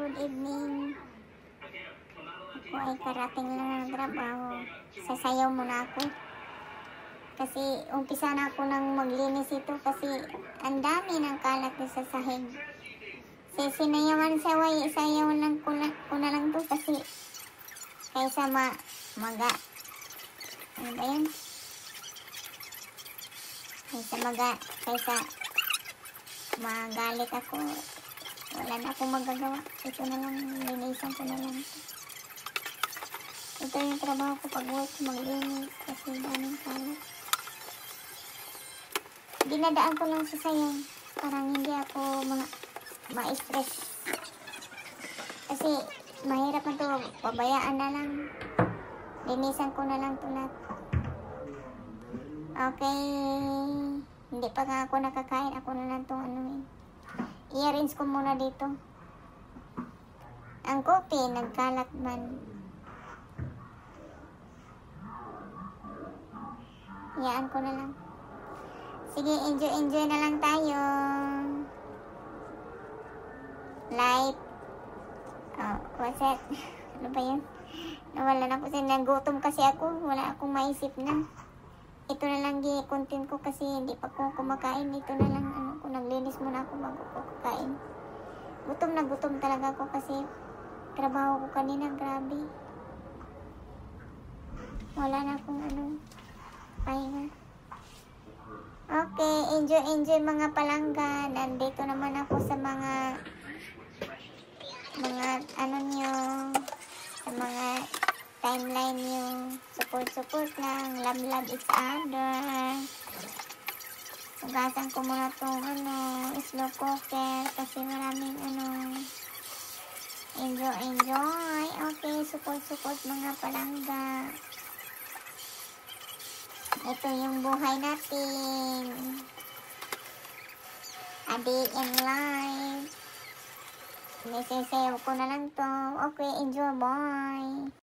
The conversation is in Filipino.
good evening. Ako ay karating lang ng trabaho. Sasayaw muna ako. Kasi umpisa na ako nang maglinis ito kasi ang dami ng kalat na sa sahig. Sinayawan sa way, sayawan lang ko na lang to kasi kaysa maga. Ano ba yun? Kaysa magalit ako. Wala na akong magagawa. Ito na lang, linisan ko na lang. Ito yung trabaho ko pag work, maglinis kasi daming kalat. Dinadaan ko lang sa sayaw. Parang hindi ako ma-stress. Kasi mahirap na to, pabayaan na lang. Linisan ko na lang to lahat. Okay. Hindi pa nga ako nakakain. Ako na lang itong i-arrange ko muna dito. Ang coffee, nagkalat man. Iyaan ko na lang. Sige, enjoy na lang tayo. Life. Oh, what's that? Ano ba yun? Nawala na ako. Nagutom kasi ako. Wala akong maisip na. Ito na lang content ko kasi hindi pa ko kumakain. Ito na lang kung naglinis muna ako bago ko kakain. Gutom na gutom talaga ako kasi trabaho ko kanina. Grabe. Wala na akong pahinga. Okay, enjoy mga palangga. Nandito naman ako sa mga nyo, sa mga timeline nyo. Support lang. Love each other. Ugasan ko muna itong slow cooker kasi maraming enjoy. Okay, support mga palangga. Ito yung buhay natin. A day in life. Nisisayaw ko na lang to. Okay, enjoy. Bye.